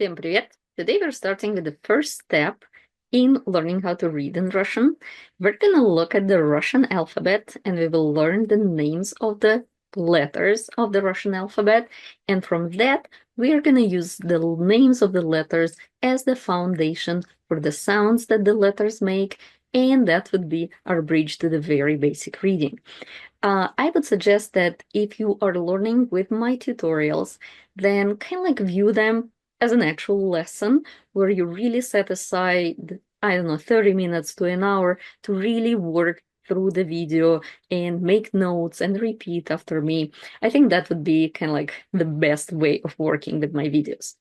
Всем привет! Today we're starting with the first step in learning how to read in Russian. We're gonna look at the Russian alphabet and we will learn the names of the letters of the Russian alphabet. And from that, we are gonna use the names of the letters as the foundation for the sounds that the letters make. And that would be our bridge to the very basic reading. I would suggest that if you are learning with my tutorials, then kind of like view them as an actual lesson where you really set aside, I don't know, 30 minutes to an hour to really work through the video and make notes and repeat after me. I think that would be kind of like the best way of working with my videos.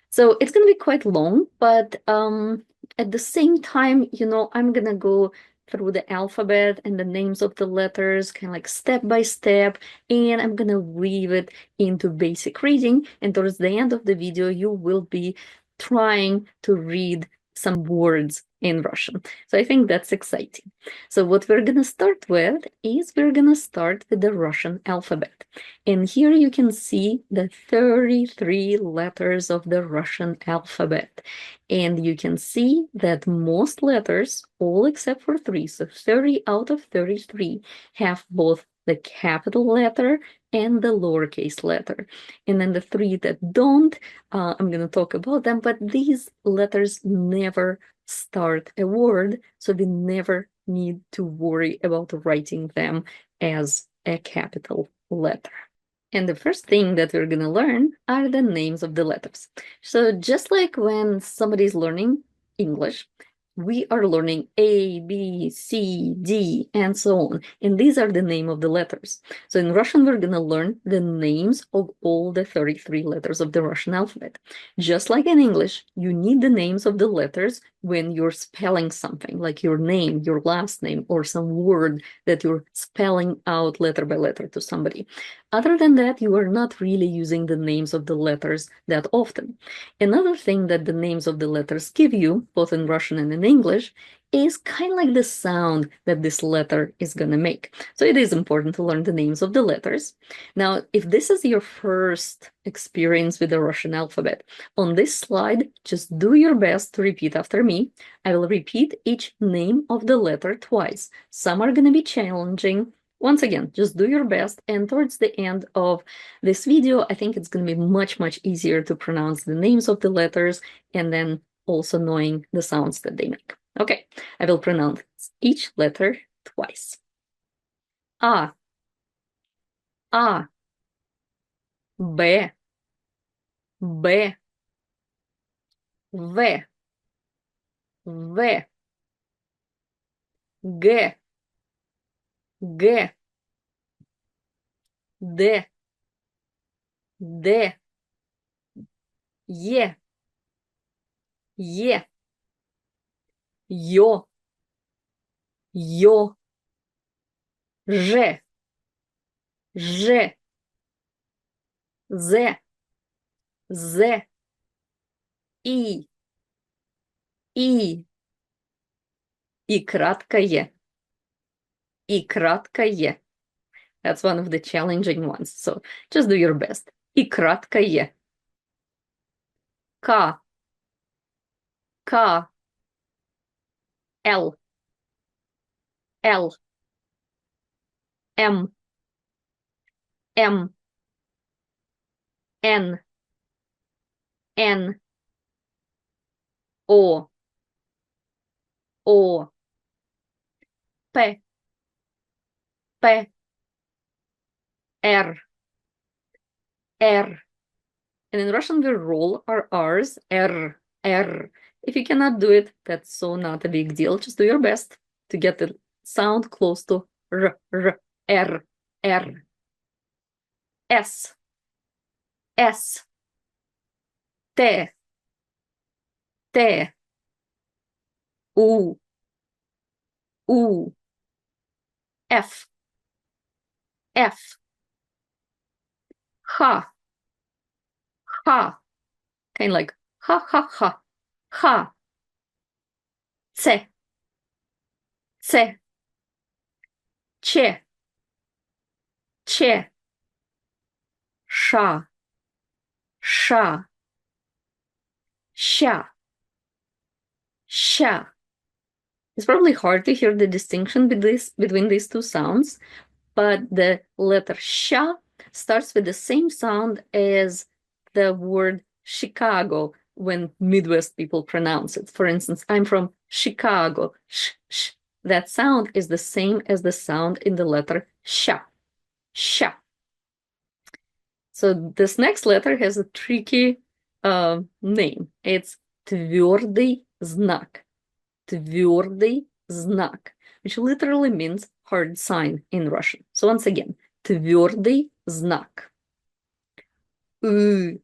So it's going to be quite long, but at the same time, I'm going to go through the alphabet and the names of the letters, kind of like step by step, and I'm going to weave it into basic reading. And towards the end of the video, you will be trying to read some words in Russian. So I think that's exciting. So what we're going to start with is we're going to start with the Russian alphabet. And here you can see the 33 letters of the Russian alphabet. And you can see that most letters, all except for 3, so 30 out of 33, have both the capital letter and the lowercase letter. And then the 3 that don't, I'm going to talk about them, but these letters never start a word, so we never need to worry about writing them as a capital letter. And the first thing that we're going to learn are the names of the letters. So just like when somebody's learning English, we are learning A, B, C, D, and so on. And these are the name of the letters. So in Russian, we're going to learn the names of all the 33 letters of the Russian alphabet. Just like in English, you need the names of the letters when you're spelling something, like your name, your last name, or some word that you're spelling out letter by letter to somebody. Other than that, you are not really using the names of the letters that often. Another thing that the names of the letters give you, both in Russian and in English, is kind of like the sound that this letter is going to make. So it is important to learn the names of the letters. Now, if this is your first experience with the Russian alphabet, on this slide, just do your best to repeat after me. I will repeat each name of the letter twice. Some are going to be challenging. Once again, just do your best, and towards the end of this video, I think it's going to be much, much easier to pronounce the names of the letters and then also knowing the sounds that they make. Okay, I will pronounce each letter twice. A, A, B, B, V, V, G, G, D, D, Е, Е, Ё, Ё, Ж, Ж, З, З, И, И краткое, И краткое. That's one of the challenging ones, so just do your best. И краткое. К, К, Л, Л, М, М, Н, Н, О, О, П, П, Р, Р. And in Russian, we roll our R's, R, R. If you cannot do it, that's so not a big deal. Just do your best to get the sound close to R, R, R, R. S, S, T, T, U, U, F, F, H, H, kind of like ha, ha, ha, ha, C, C, Ч, Ч, Ш, Ш, Sha. Sha. It's probably hard to hear the distinction between these two sounds, but the letter sha starts with the same sound as the word Chicago when Midwest people pronounce it. For instance, I'm from Chicago. Sh, sh. That sound is the same as the sound in the letter sha. Sha. So this next letter has a tricky name. It's твердый знак. Твердый знак, which literally means hard sign in Russian. So once again, твердый знак. And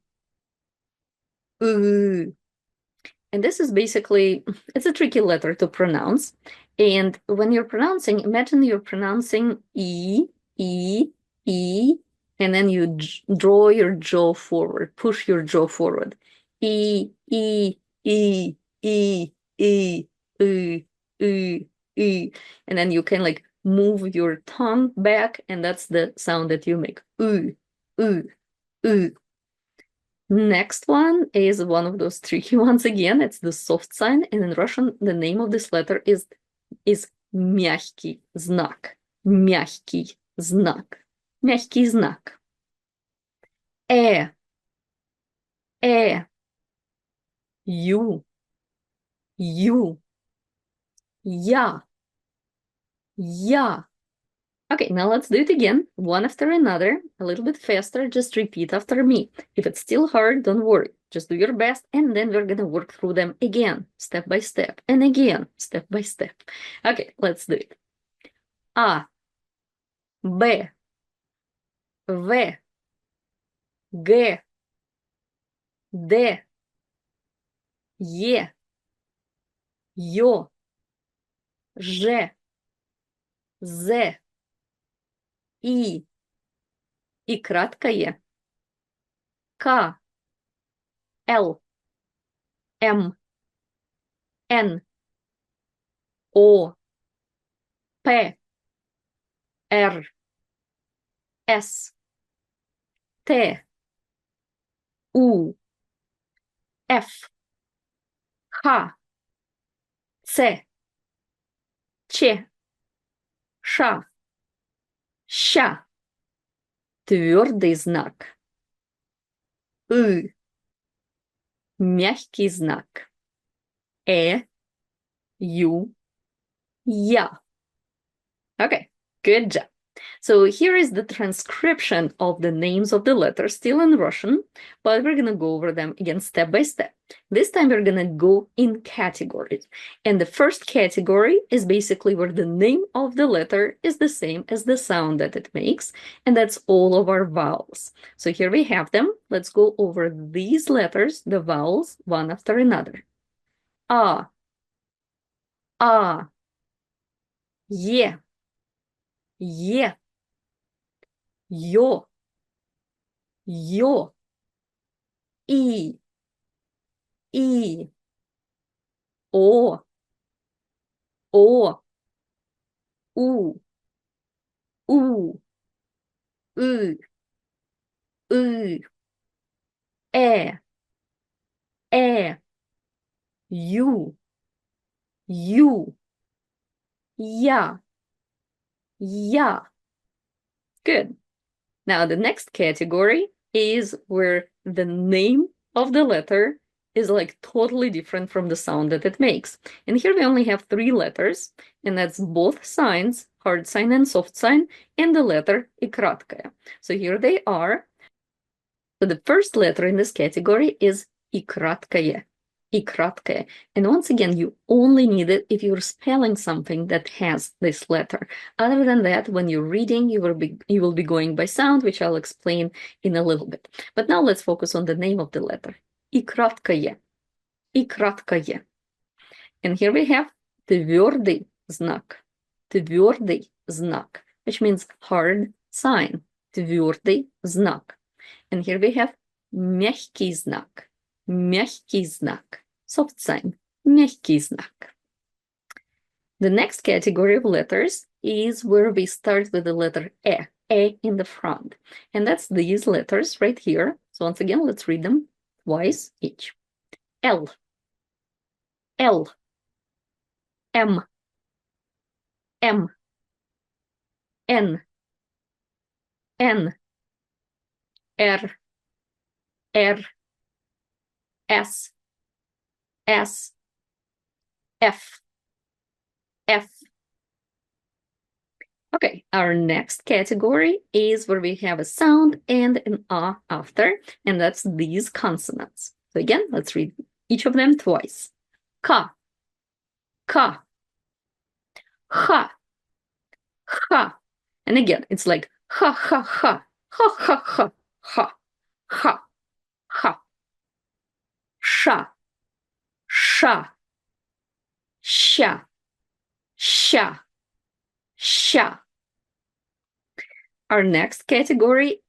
this is basically, it's a tricky letter to pronounce. And when you're pronouncing, imagine you're pronouncing E, and then you draw your jaw forward, push your jaw forward. E, and then you can like move your tongue back, and that's the sound that you make. Next one is one of those tricky ones again. It's the soft sign, and in Russian, the name of this letter is мягкий знак. Мягкий знак. Мягкий знак. You. Yeah. Okay, now let's do it again, one after another, a little bit faster. Just repeat after me. If it's still hard, don't worry. Just do your best, and then we're gonna work through them again, step by step, and again, step by step. Okay, let's do it. A, B, V, G, D, Е, Ё, Ж, З, И краткое, К, Л, М, Н, О, П, Р, С, Т, У, Ф, Х, Ц, Ч, Ш, Ща. Твердый знак. Мягкий знак. Ю, Я. Okay, good job. So here is the transcription of the names of the letters, still in Russian, but we're going to go over them again step by step. This time we're going to go in categories. And the first category is basically where the name of the letter is the same as the sound that it makes, and that's all of our vowels. So here we have them. Let's go over these letters, the vowels, one after another. A, Е, Е, Ё, Ё, И, О, У, И, Э, Ю, Я. Good. Now the next category is where the name of the letter is like totally different from the sound that it makes. And here we only have 3 letters, and that's both signs, hard sign and soft sign, and the letter и краткое. So here they are. So the first letter in this category is и краткое. And once again, you only need it if you're spelling something that has this letter. Other than that, when you're reading, you will be going by sound, which I'll explain in a little bit. But now let's focus on the name of the letter. И краткое. And here we have твердый знак, which means hard sign, твердый знак. And here we have мягкий знак, soft sign, мягкий знак. The next category of letters is where we start with the letter E in the front. And that's these letters right here. So once again, let's read them twice each. L, L, M, M, N, N, R, R, S, S, F, F. Okay, our next category is where we have a sound and an ah after, and that's these consonants. So again, let's read each of them twice. Ka, ka, ha, ha. And again, it's like ha, ha, ha, ha, ha, ha, ha, ha, ha. Sha, sha, sha, sha, sha. Our next category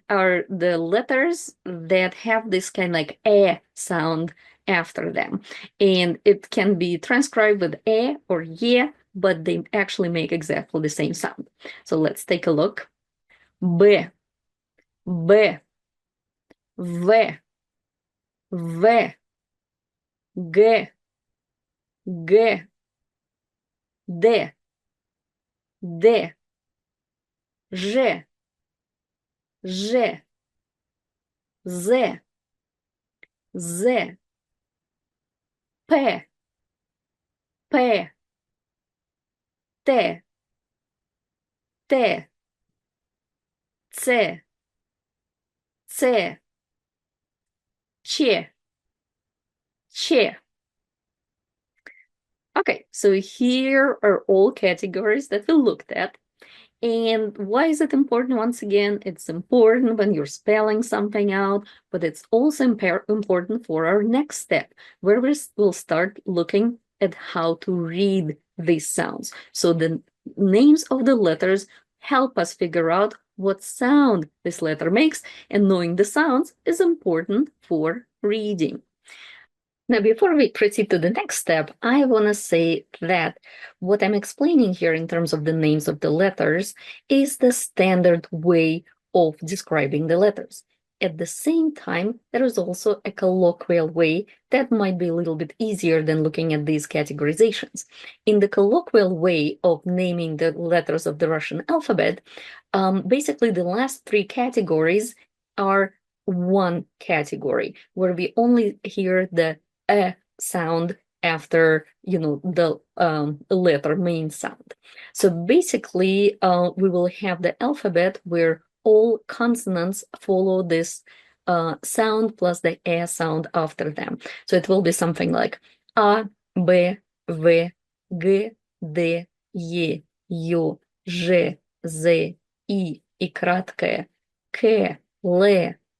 are the letters that have this kind of like eh sound after them. And it can be transcribed with eh or ye, but they actually make exactly the same sound. So let's take a look. B, B, V, V, G, G, D, D, Ж, Ж, З, З, П, П, Т, Т, Ц, Ц, Ч, Ч. Okay, so here are all categories that we looked at. And why is it important? Once again, it's important when you're spelling something out, but it's also important for our next step, where we'll start looking at how to read these sounds. So the names of the letters help us figure out what sound this letter makes, and knowing the sounds is important for reading. Now, before we proceed to the next step, I want to say that what I'm explaining here in terms of the names of the letters is the standard way of describing the letters. At the same time, there is also a colloquial way that might be a little bit easier than looking at these categorizations. In the colloquial way of naming the letters of the Russian alphabet, basically the last three categories are one category where we only hear the sound after the letter main sound. So basically we will have the alphabet where all consonants follow this sound plus the sound after them. So it will be something like a, b, v, g, d, e, ю, ж, з, и краткое, к, л,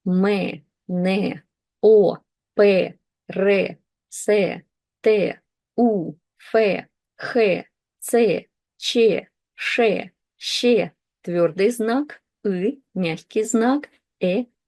м, н, о, п, р, с, т, у, ф, х, ц, ч, ш, щ, твердый знак, мягкий знак,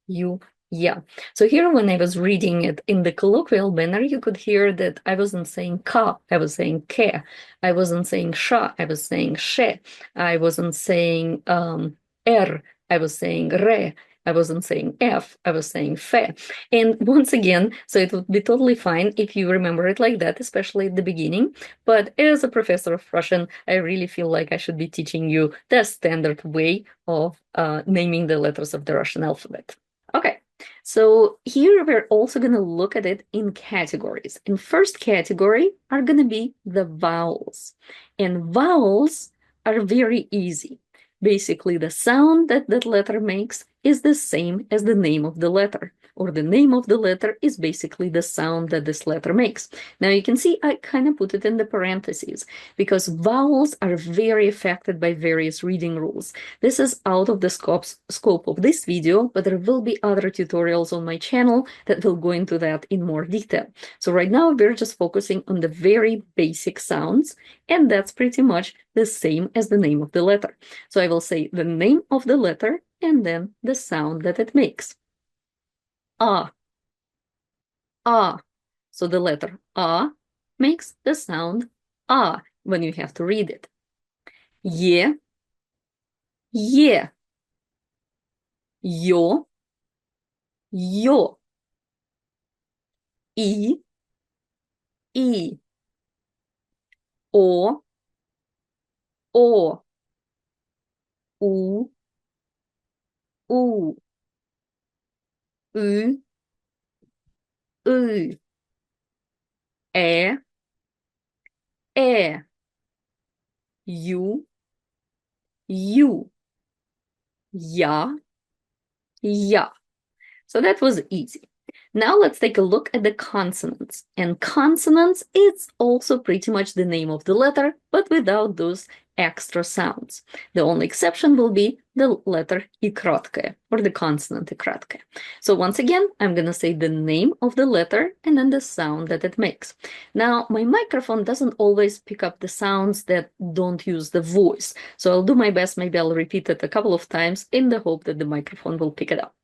ю, я. So here when I was reading it in the colloquial manner, you could hear that I wasn't saying ka, I was saying ke. I wasn't saying sha, I was saying she. I wasn't saying er, I was saying re. I wasn't saying F, I was saying fe. And once again, so it would be totally fine if you remember it like that, especially at the beginning. But as a professor of Russian, I really feel like I should be teaching you the standard way of naming the letters of the Russian alphabet. Okay, so here we're also going to look at it in categories. And first category are going to be the vowels. And vowels are very easy. Basically, the sound that that letter makes is the same as the name of the letter, or the name of the letter is basically the sound that this letter makes. Now you can see I kind of put it in the parentheses because vowels are very affected by various reading rules. This is out of the scope of this video, but there will be other tutorials on my channel that will go into that in more detail. So right now we're just focusing on the very basic sounds, and that's pretty much the same as the name of the letter. So I will say the name of the letter and then the sound that it makes. Ah, ah. So the letter ah makes the sound ah when you have to read it. Ye, ye. Yo, yo. I, I, O, O, U, U, Ü, Ü, E, E, U, U, Ya, Ya. So that was easy. Now let's take a look at the consonants. And consonants, it's also pretty much the name of the letter, but without those extra sounds. The only exception will be the letter I krotkaya, or the consonant I krotkaya. So once again, I'm going to say the name of the letter and then the sound that it makes. Now, my microphone doesn't always pick up the sounds that don't use the voice. So I'll do my best. Maybe I'll repeat it a couple of times in the hope that the microphone will pick it up.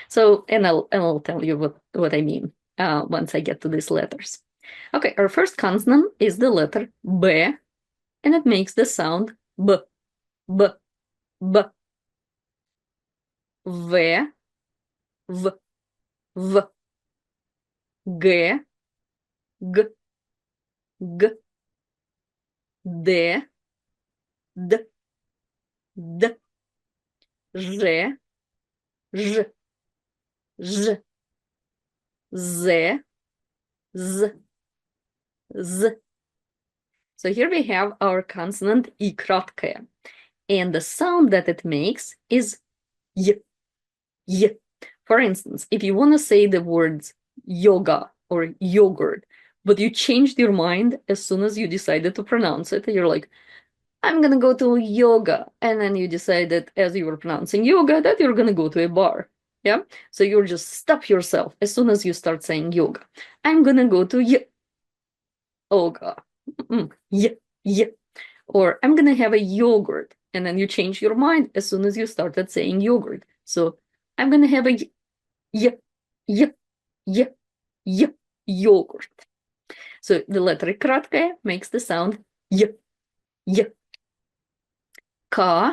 So, and I'll tell you what I mean once I get to these letters. Okay, our first consonant is the letter B, and it makes the sound B, B, B. V, V, V. G, G, G. D, D, D. Ж, Ж, Ж. Z, Z, Z. So here we have our consonant I krotkaya. And the sound that it makes is Y, Y. For instance, if you want to say the words yoga or yogurt, but you changed your mind as soon as you decided to pronounce it, you're like, I'm going to go to yoga. And then you decided, as you were pronouncing yoga, that you're going to go to a bar. Yeah. So you'll just stop yourself as soon as you start saying yoga. I'm going to go to yoga. Y. Or I'm going to have a yogurt. And then you change your mind as soon as you started saying yogurt. So I'm going to have a yogurt. So the letter kratkaya makes the sound y. K,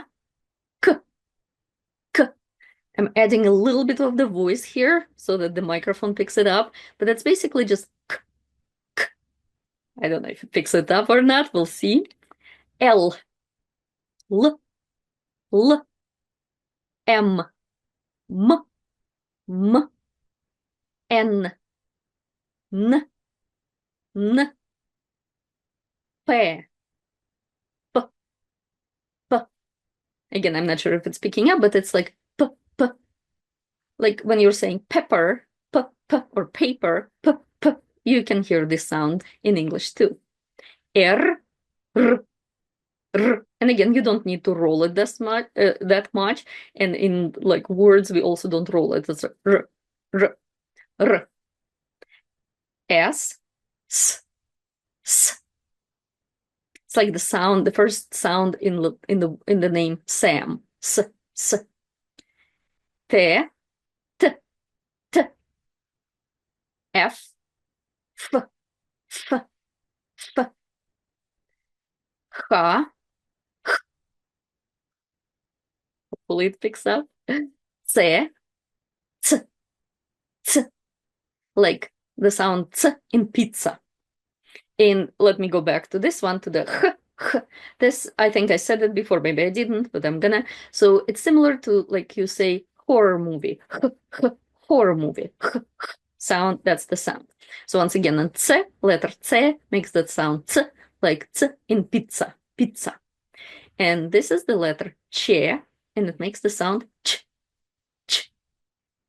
K. I'm adding a little bit of the voice here so that the microphone picks it up, but that's basically just K, K. I don't know if it picks it up or not. We'll see. L, L, L, M, M, M, N, N, N, P, P, P. Again, I'm not sure if it's picking up, but it's like P, P. Like when you're saying pepper, P, P, or paper, P, P. You can hear this sound in English too. R, R, R. And again, you don't need to roll it that much. And in like words, we also don't roll it. It's R, R, R. S, S, S. It's like the sound, the first sound in the name Sam. S, S. T, T, T. F, F, F, F. H, hopefully it picks up. C, C, C. Like the sound C in pizza. And let me go back to this one, to the H, H. This, I think I said it before, maybe I didn't, but I'm gonna. So it's similar to like you say horror movie. H, H, horror movie. H, H. Sound, that's the sound. So once again, and C, letter C makes that sound C, like C in pizza, pizza. And this is the letter Ch, and it makes the sound Ch, Ch,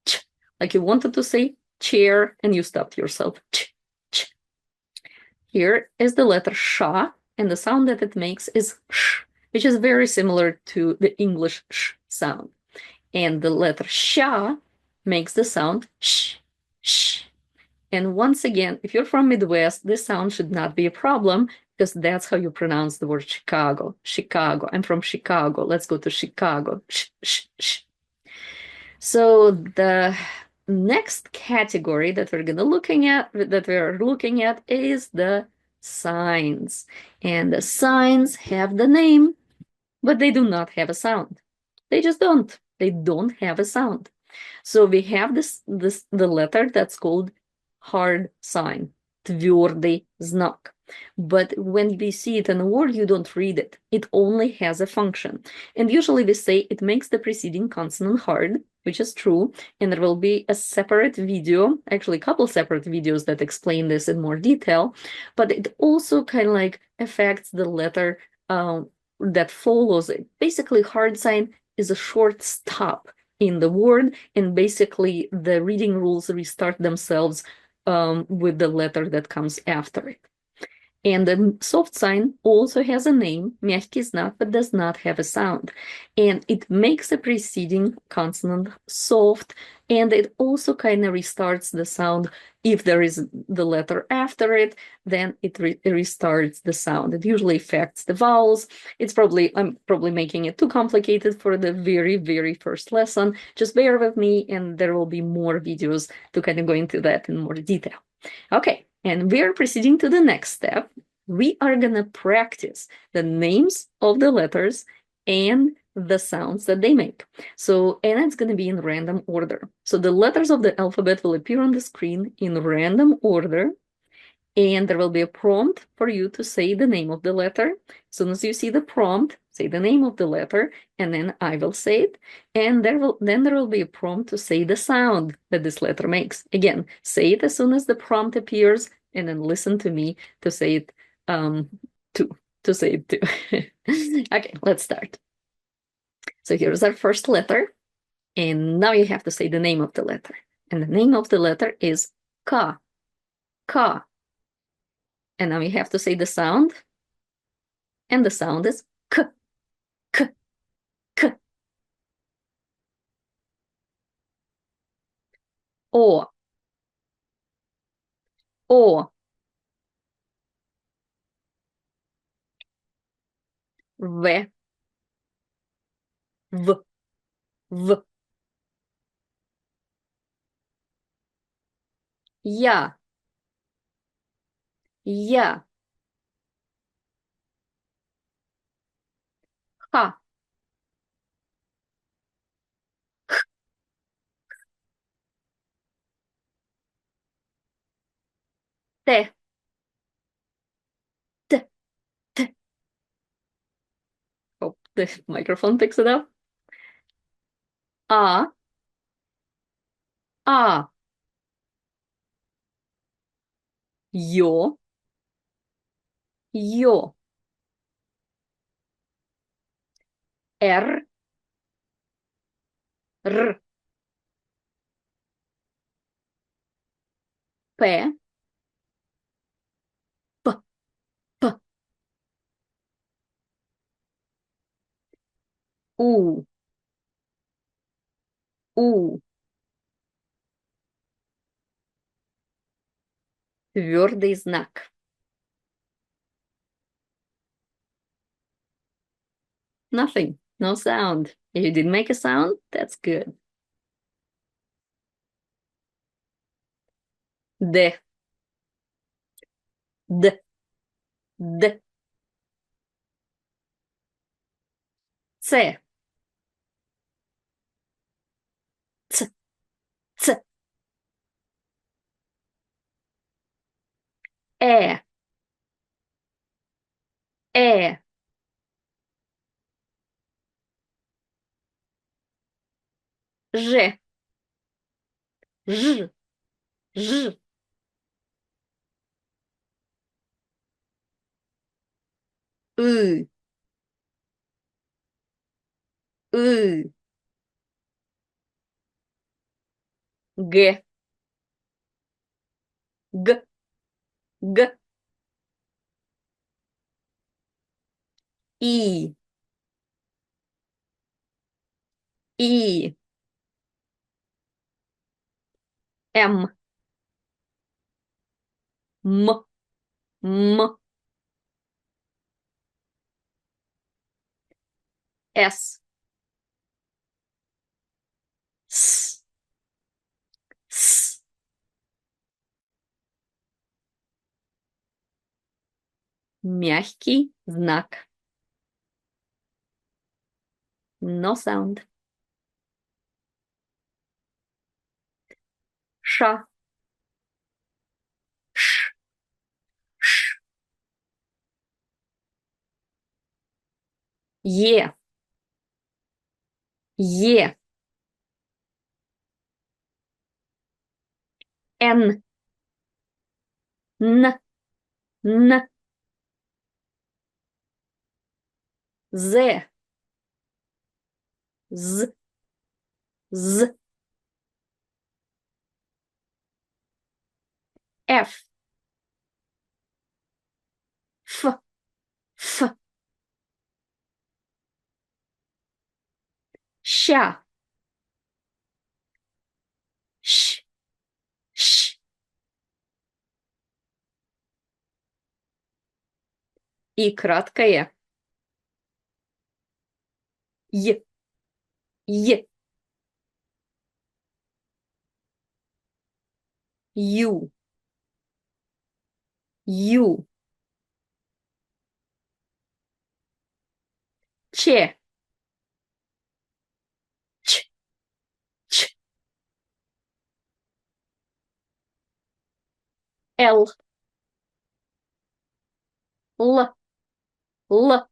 Ch. Like you wanted to say chair and you stopped yourself. Ch, Ch. Here is the letter Sh, and the sound that it makes is Sh, which is very similar to the English Sh sound. And the letter Sha makes the sound Sh, Sh. And once again, if you're from Midwest, this sound should not be a problem because that's how you pronounce the word Chicago. Chicago. I'm from Chicago. Let's go to Chicago. Sh, sh, sh. So the next category that we're looking at is the signs. And the signs have the name, but they do not have a sound. They just don't. They don't have a sound. So we have the letter that's called hard sign. Твердый знак. But when we see it in a word, you don't read it. It only has a function. And usually we say it makes the preceding consonant hard, which is true. And there will be a separate video, actually a couple separate videos that explain this in more detail. But it also kind of like affects the letter that follows it. Basically, hard sign is a short stop in the word, and basically the reading rules restart themselves with the letter that comes after it. And the soft sign also has a name, мягкий знак, but does not have a sound. And it makes the preceding consonant soft, and it also kind of restarts the sound. If there is the letter after it, then it restarts the sound. It usually affects the vowels. I'm probably making it too complicated for the very, very first lesson. Just bear with me, and there will be more videos to kind of go into that in more detail. Okay, and we are proceeding to the next step. We are going to practice the names of the letters and the sounds that they make. So, and it's going to be in random order. So the letters of the alphabet will appear on the screen in random order, and there will be a prompt for you to say the name of the letter. As soon as you see the prompt, say the name of the letter, and then I will say it. And there will be a prompt to say the sound that this letter makes. Again, say it as soon as the prompt appears, and then listen to me to say it too. Okay, let's start. So here's our first letter, and now you have to say the name of the letter. And the name of the letter is ka, ka. And now you have to say the sound, and the sound is k, k, k. O, o, v, v, v. Я, я, ха, те, т, т. Hope the microphone picks it up. А, а, ё, ё. Р, р. П, п, п. У, у. Твердый знак. Nothing, no sound. If you didn't make a sound, that's good. Д, д, д. Ц, ц, ц. Э, э. Ж, ж, ж. И, и. Г, г, г. И, и. М, м, м. С, с, с. Мягкий знак. No sound. Ша, ш. Yeah, yeah. N, N, N, Z, Z, Z, F, F, F, Sh, Sh, Sh. И краткое Й, Й, Ю, Ю, Ч, Ч, Ч, Л, Л, Л,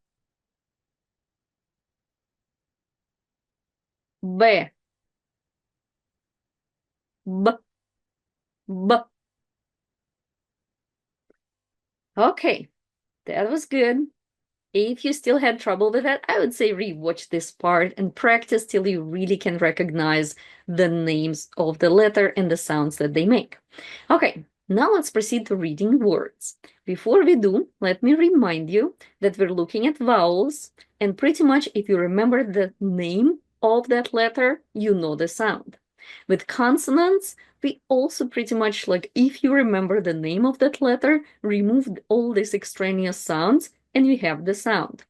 Б, Б, Б. Okay, that was good. If you still had trouble with that, I would say rewatch this part and practice till you really can recognize the names of the letter and the sounds that they make. Okay, now let's proceed to reading words. Before we do, let me remind you that we're looking at vowels, and pretty much if you remember the name of that letter, you know the sound. With consonants, we also pretty much like if you remember the name of that letter, remove all these extraneous sounds and you have the sound.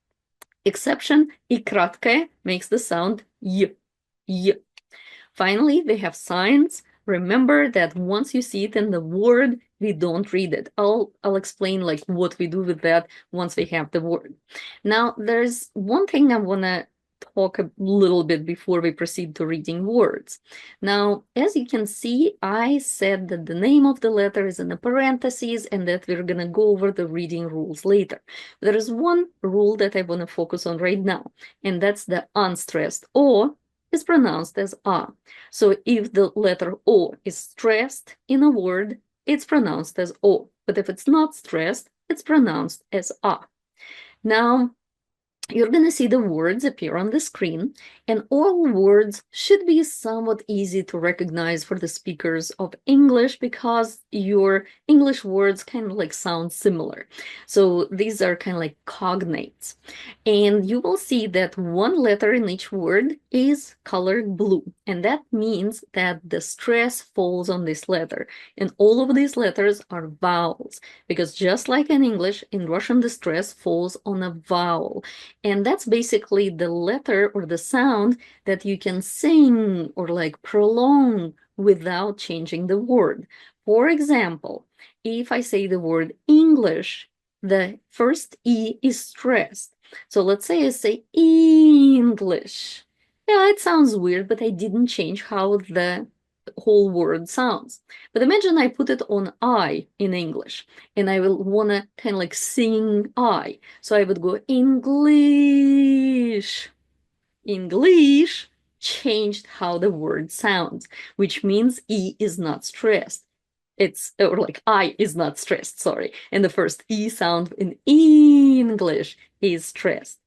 Exception, и краткое makes the sound y, y. Finally, we have signs. Remember that once you see it in the word, we don't read it. I'll explain like what we do with that once we have the word. Now, there's one thing I want to talk a little bit before we proceed to reading words. Now, as you can see, I said that the name of the letter is in the parentheses and that we're going to go over the reading rules later. There is one rule that I want to focus on right now, and that's the unstressed O is pronounced as A. So if the letter O is stressed in a word, it's pronounced as O. But if it's not stressed, it's pronounced as A. Now, you're going to see the words appear on the screen, and all words should be somewhat easy to recognize for the speakers of English because your English words kind of like sound similar. So these are kind of like cognates. And you will see that one letter in each word is colored blue, and that means that the stress falls on this letter. And all of these letters are vowels, because just like in English, in Russian the stress falls on a vowel. And that's basically the letter or the sound that you can sing or like prolong without changing the word. For example, if I say the word English, the first E is stressed. So let's say I say English. Yeah, it sounds weird, but I didn't change how the whole word sounds. But imagine I put it on I in English, and I will want to kind of like sing I. So I would go English. English changed how the word sounds, which means E is not stressed. It's, or like I is not stressed, sorry. And the first E sound in English is stressed.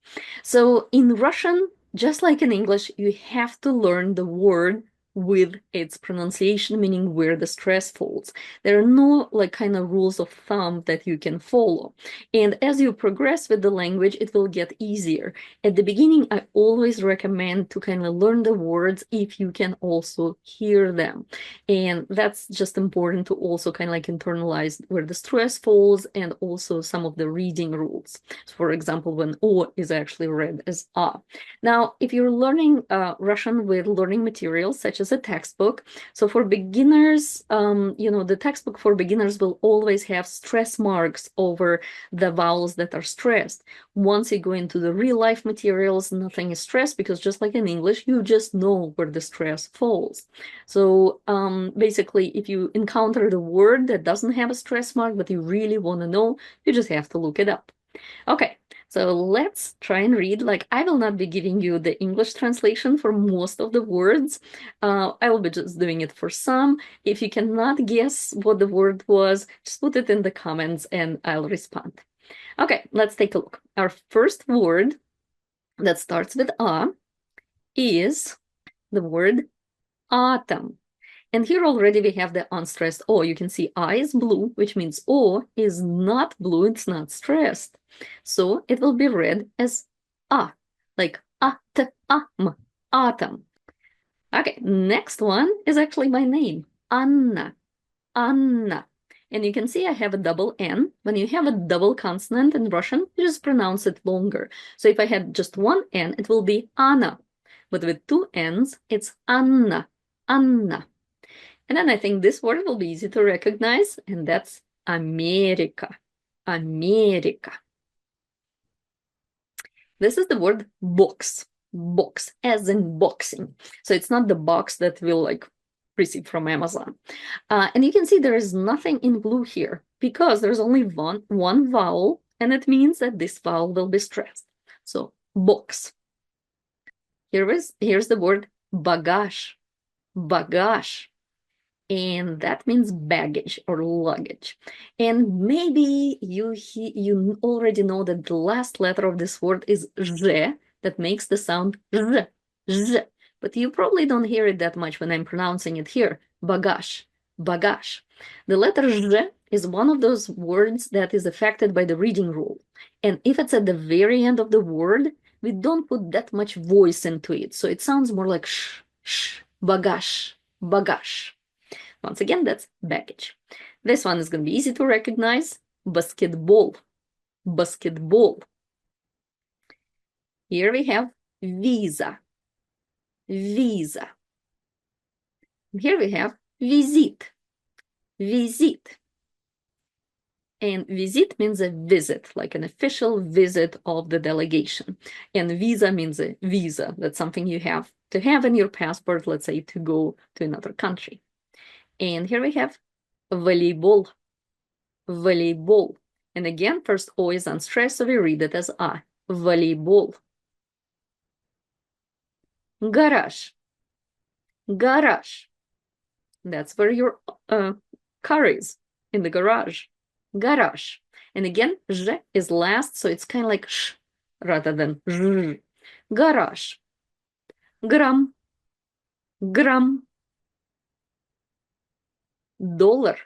So in Russian, just like in English, you have to learn the word with its pronunciation, meaning where the stress falls. There are no like kind of rules of thumb that you can follow. And as you progress with the language, it will get easier. At the beginning, I always recommend to kind of learn the words if you can also hear them. And that's just important to also kind of like internalize where the stress falls and also some of the reading rules. So for example, when O is actually read as A. Now, if you're learning Russian with learning materials such as a textbook, so for beginners, the textbook for beginners will always have stress marks over the vowels that are stressed. Once you go into the real life materials, nothing is stressed because just like in English, you just know where the stress falls. So basically, if you encounter the word that doesn't have a stress mark, but you really want to know, you just have to look it up. Okay, So let's try and read. Like, I will not be giving you the English translation for most of the words. I will be just doing it for some. If you cannot guess what the word was, just put it in the comments and I'll respond. Okay, let's take a look. Our first word that starts with A is the word autumn. And here already we have the unstressed O. You can see I is blue, which means O is not blue, it's not stressed. So it will be read as A, like A-T-A-M, autumn. Okay, next one is actually my name, Anna, Anna. And you can see I have a double N. When you have a double consonant in Russian, you just pronounce it longer. So if I had just one N, it will be Anna. But with two N's, it's Anna, Anna. And then I think this word will be easy to recognize, and that's America, America. This is the word box, box, as in boxing. So it's not the box that we'll like receive from Amazon. And you can see there is nothing in blue here because there's only one vowel, and it means that this vowel will be stressed. So box. Here's the word bagage, bagage. And that means baggage or luggage. And maybe you already know that the last letter of this word is Z, that makes the sound Z, Z. But you probably don't hear it that much when I'm pronouncing it here. Bagage, bagage. The letter Z is one of those words that is affected by the reading rule. And if it's at the very end of the word, we don't put that much voice into it. So it sounds more like sh, bagage, bagage. Once again, that's baggage. This one is going to be easy to recognize. Basketball. Basketball. Here we have visa. Visa. Here we have visit. Visit. And visit means a visit, like an official visit of the delegation. And visa means a visa. That's something you have to have in your passport, let's say, to go to another country. And here we have volleyball, volleyball. And again, first O is unstressed, so we read it as A, volleyball. Garage, garage. That's where your car is, in the garage, garage. And again, Z is last, so it's kind of like sh rather than zh. Garage, gram, gram. Dollar,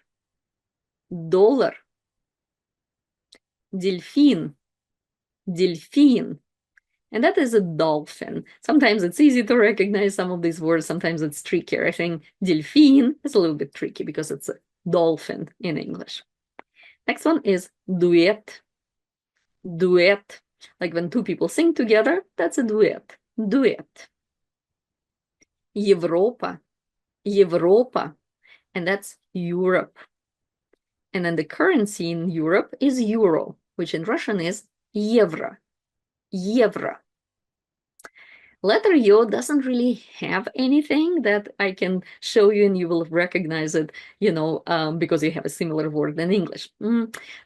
dollar. Delfin, delfin. And that is a dolphin. Sometimes it's easy to recognize some of these words. Sometimes it's trickier. I think delfin is a little bit tricky because it's a dolphin in English. Next one is duet, duet. Like when two people sing together, that's a duet, duet. Europa, Europa. And that's Europe. And then the currency in Europe is euro, which in Russian is евро, евро. Letter Yo doesn't really have anything that I can show you and you will recognize it, because you have a similar word in English.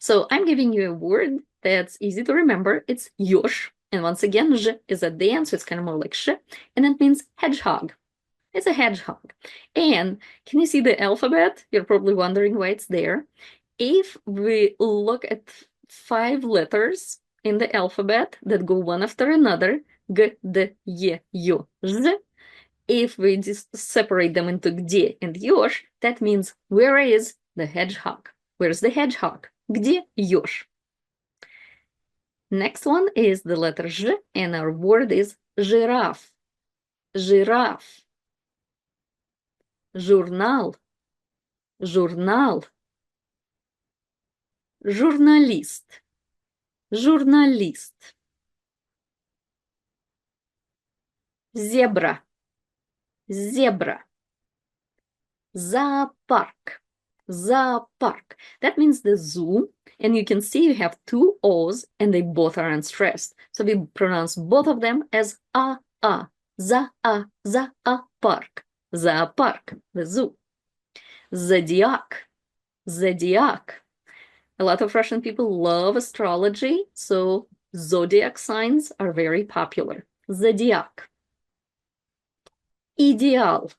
So I'm giving you a word that's easy to remember. It's yosh. And once again, zh is at the end, so it's kind of more like sh. And it means hedgehog. It's a hedgehog. And can you see the alphabet? You're probably wondering why it's there. If we look at 5 letters in the alphabet that go one after another, G, D, Y, U, Z, if we just separate them into где and ёж, that means where is the hedgehog? Where's the hedgehog? Где ёж? Next one is the letter Ž, and our word is giraffe. Giraffe. Журнал, журнал. Журналист, журналист. Зебра, зебра. Зоопарк, зоопарк. That means the zoo, and you can see you have 2 O's, and they both are unstressed. So we pronounce both of them as A, zoopark, zoopark, the zoo. Zodiac, zodiac. A lot of Russian people love astrology, so Zodiac signs are very popular. Zodiac. Ideal.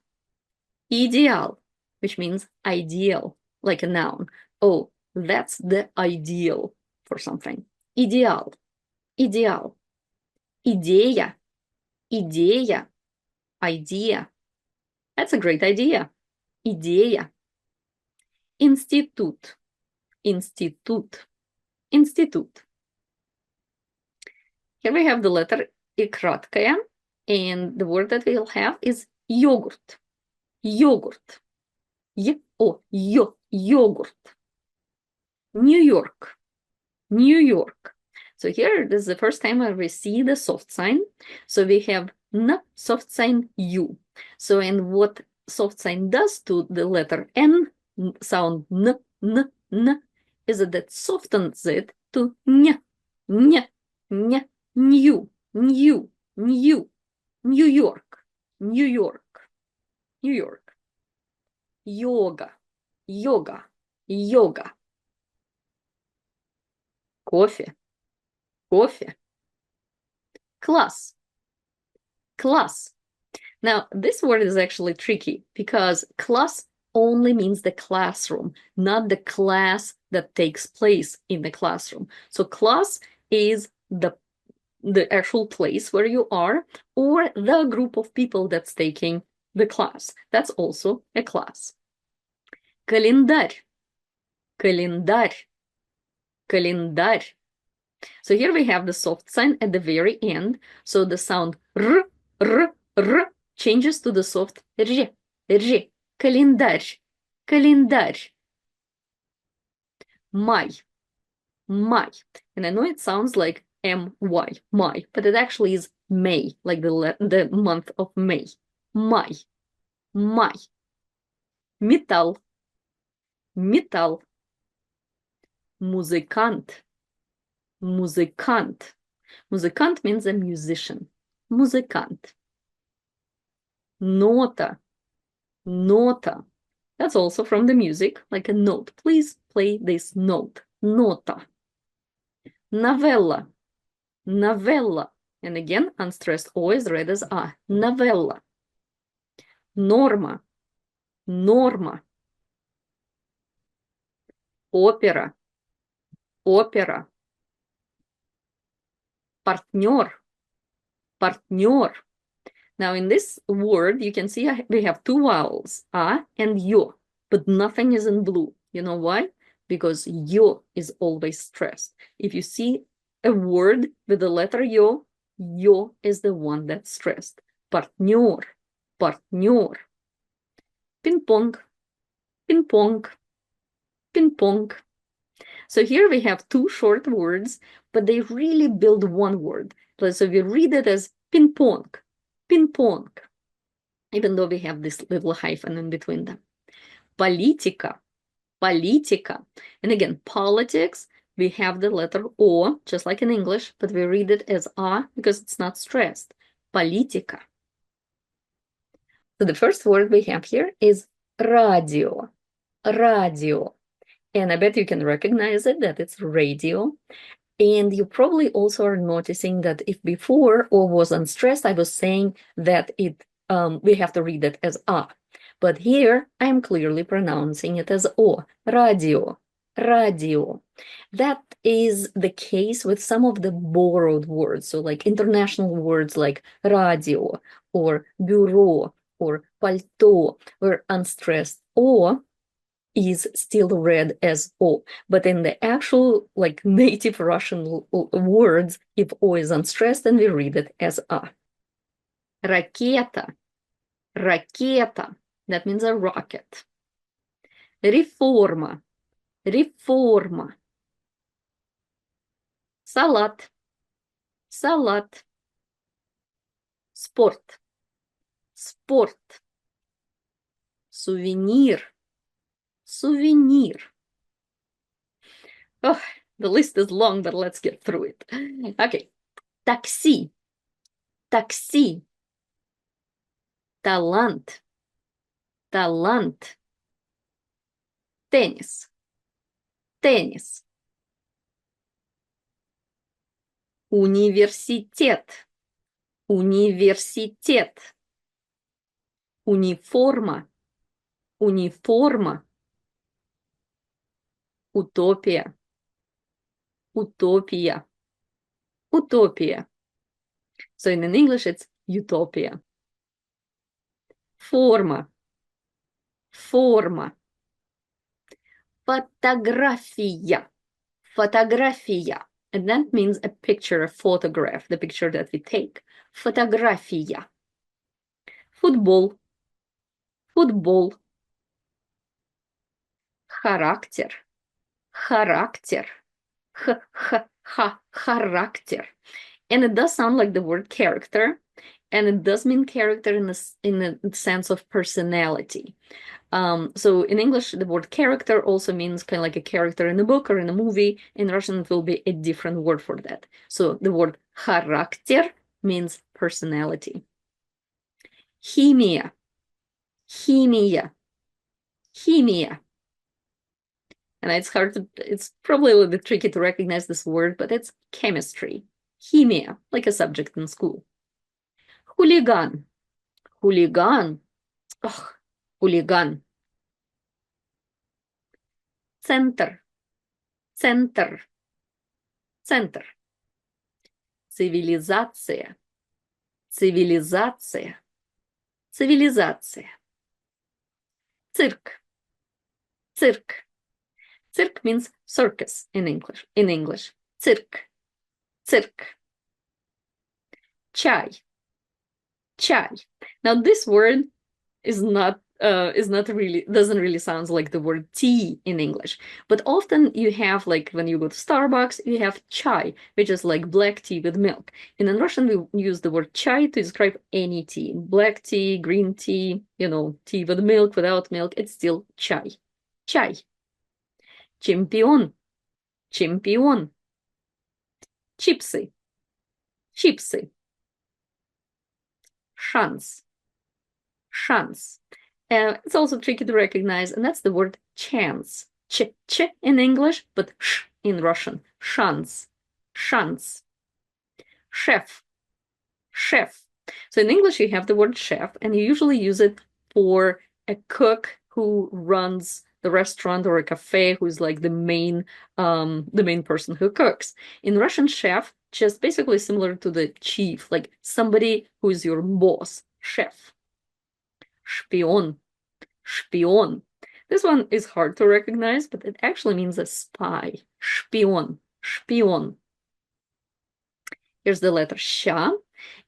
Ideal, which means ideal, like a noun. Oh, that's the ideal for something. Ideal. Ideal. Идея. Идея. Idea. That's a great idea. Идея. Институт. Институт. Институт. Here we have the letter I краткая, and the word that we'll have is йогурт. Йогурт. Йогурт. New York. New York. So here, this is the first time where we see the soft sign. So we have N, soft sign U. So, and what soft sign does to the letter N, sound N, is that it softens it to N, New, New, New York, New York, New York. Yoga, yoga, yoga. Кофе, кофе. Class, class. Now, this word is actually tricky because class only means the classroom, not the class that takes place in the classroom. So class is the actual place where you are, or the group of people that's taking the class. That's also a class. Календарь, календарь, календарь. So here we have the soft sign at the very end. So the sound r changes to the soft r. Календарь, календарь. Май, май. And I know it sounds like M-Y, May, but it actually is May, like the month of May. Май, май. Металл, металл. Музыкант, музыкант. Muzikant means a musician. Muzikant. Nota. Nota. That's also from the music, like a note. Please play this note. Nota. Novella. Novella. And again, unstressed O is read as A. Novella. Norma. Norma. Opera. Opera. Партнер. Партнер. Now in this word, you can see we have two vowels, A and yo, but nothing is in blue. You know why? Because yo is always stressed. If you see a word with the letter yo is the one that's stressed. Партнер. Партнер. Ping-pong. Ping-pong. Ping-pong. So here we have two short words, but they really build one word. So we read it as ping-pong, ping-pong, even though we have this little hyphen in between them. Политика, политика. And again, politics, we have the letter O, just like in English, but we read it as A because it's not stressed. Политика. So the first word we have here is radio, radio. And I bet you can recognize it, that it's radio. And you probably also are noticing that if before O was unstressed, I was saying that we have to read it as A. But here I'm clearly pronouncing it as O. Radio, radio. That is the case with some of the borrowed words. So like international words like radio or bureau or пальто, where unstressed O is still read as O. But in the actual like native Russian words, if O is unstressed, then we read it as A. Ракета, ракета. That means a rocket. Реформа, реформа. Салат, салат. Спорт, спорт. Сувенир, souvenir. Oh, the list is long, but let's get through it. Okay. Taxi, taxi. Талант, талант. Теннис, теннис. Университет. Университет. Униформа. Униформа. Утопия. Utopia. Utopia. So in English, it's utopia. Forma. Forma. Фотография. Фотография. And that means a picture, a photograph, the picture that we take. Фотография. Футбол. Футбол. Характер. Характер. Характер. And it does sound like the word character, and it does mean character in the sense of personality. So in English, the word character also means kind of like a character in a book or in a movie. In Russian, it will be a different word for that. So the word характер means personality. Химия. Химия. Химия. And it's probably a little bit tricky to recognize this word, but it's chemistry. Химия, like a subject in school. Хулиган. Хулиган. Ugh, хулиган. Центр. Центр. Центр. Цивилизация. Цивилизация. Цивилизация. Цирк. Цирк. Cirque means circus in English. Cirque. Cirque. Chai. Chai. Now this word is not really, doesn't really sound like the word tea in English, but often you have, like when you go to Starbucks, you have chai, which is like black tea with milk. And in Russian, we use the word chai to describe any tea. Black tea, green tea, tea with milk, without milk, it's still chai. Chai. Чемпион. Чемпион. Чипсы. Чипсы. Шанс. Шанс. It's also tricky to recognize, and that's the word chance. Ch in English, but sh in Russian. Шанс. Шанс. Chef. Chef. So in English, you have the word chef, and you usually use it for a cook who runs the restaurant or a cafe, who's like the main person who cooks. In Russian, chef just basically similar to the chief, like somebody who is your boss. Chef. Шпион. Шпион. This one is hard to recognize, but it actually means a spy. Шпион. Шпион. Here's the letter sha.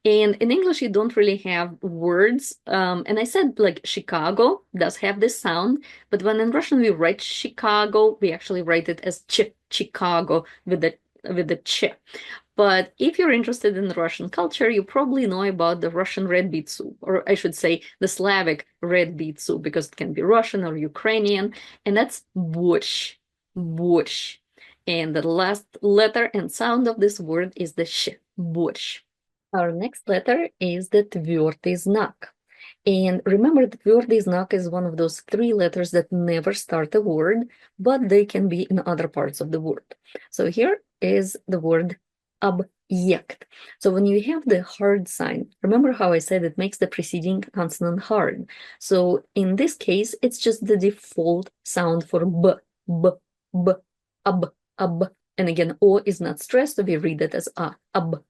And in English, you don't really have words. And I said, like, Chicago does have this sound, but when in Russian we write Chicago, we actually write it as Chicago with the ch. But if you're interested in Russian culture, you probably know about the Russian red beet soup, or I should say the Slavic red beet soup, because it can be Russian or Ukrainian, and that's борщ. Борщ. And the last letter and sound of this word is the sh. Борщ. Our next letter is the твердый знак. And remember, the твердый знак is one of those three letters that never start a word, but they can be in other parts of the word. So here is the word объект. So when you have the hard sign, remember how I said it makes the preceding consonant hard. So in this case, it's just the default sound for b, ab. And again, o is not stressed, so we read it as a, ab.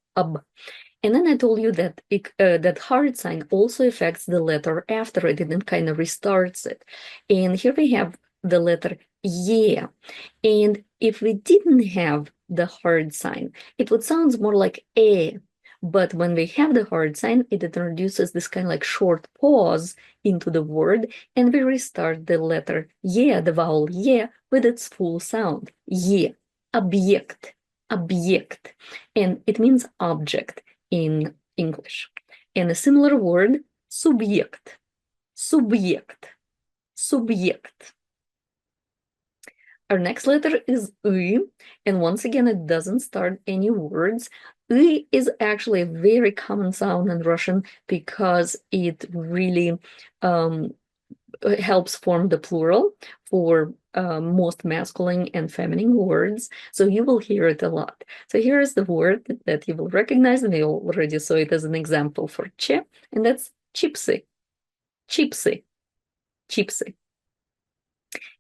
And then I told you that that hard sign also affects the letter after it and kind of restarts it. And here we have the letter ye. And if we didn't have the hard sign, it would sound more like e. But when we have the hard sign, it introduces this kind of like short pause into the word, and we restart the letter ye, the vowel ye, with its full sound. Ye. Объект. Объект. And it means object in English. And a similar word, субъект. Субъект. Субъект. Our next letter is y, and once again, it doesn't start any words. Y is actually a very common sound in Russian because it really helps form the plural for most masculine and feminine words. So you will hear it a lot. So here is the word that you will recognize, and you already saw it as an example for che, and that's chipsy. Chipsy. Chipsy.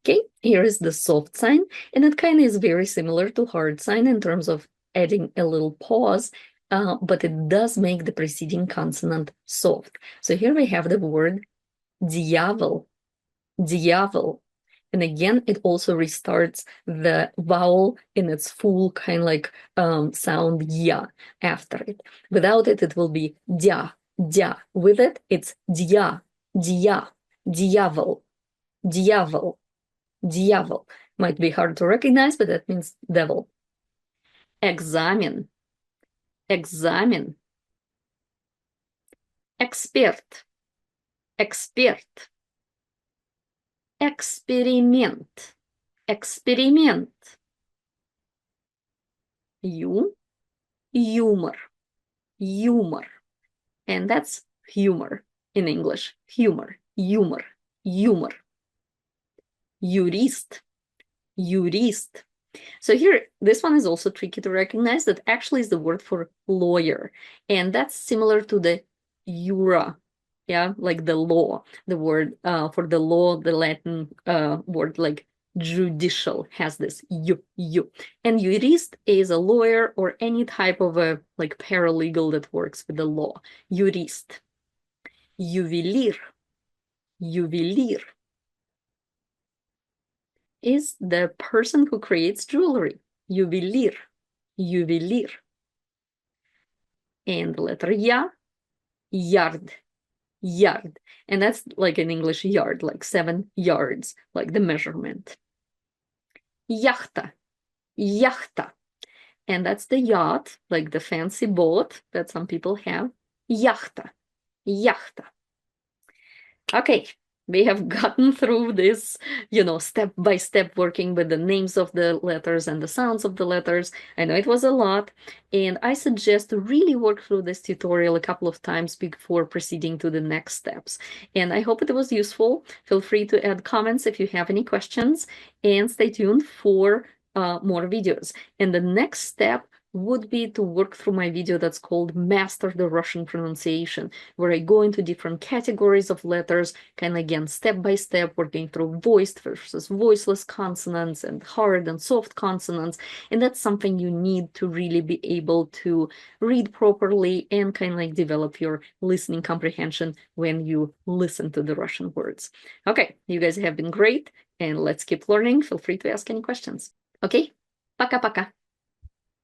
Okay, here is the soft sign, and it kind of is very similar to hard sign in terms of adding a little pause, but it does make the preceding consonant soft. So here we have the word diavel, diavel. And again, it also restarts the vowel in its full kind of like sound ya after it. Without it, it will be dia, dia. With it, it's dia, dia, diavel, diavel, diavel. Might be hard to recognize, but that means devil. Examen, examen. Expert, expert. Experiment, experiment. Humor, humor. And that's humor in English. Humor, humor, humor. Jurist, jurist. So here, this one is also tricky to recognize. That actually is the word for lawyer. And that's similar to the jura, yeah, like the law. The word for the law, the Latin word like judicial has this you. And jurist is a lawyer or any type of a like paralegal that works with the law. Jurist. Juwelier, juwelier is the person who creates jewelry. Juwelier, juwelier. And the letter ya, yard, yard. And that's like in English yard, like 7 yards, like the measurement. Yachta, yachta. And that's the yacht, like the fancy boat that some people have. Yachta, yachta. Okay, we have gotten through this, step by step working with the names of the letters and the sounds of the letters. I know it was a lot, and I suggest to really work through this tutorial a couple of times before proceeding to the next steps. And I hope it was useful. Feel free to add comments if you have any questions, and stay tuned for more videos. And the next step would be to work through my video that's called Master the Russian Pronunciation, where I go into different categories of letters, kind of again, step by step, working through voiced versus voiceless consonants and hard and soft consonants. And that's something you need to really be able to read properly and kind of like develop your listening comprehension when you listen to the Russian words. Okay, you guys have been great, and let's keep learning. Feel free to ask any questions. Okay, пока-пока.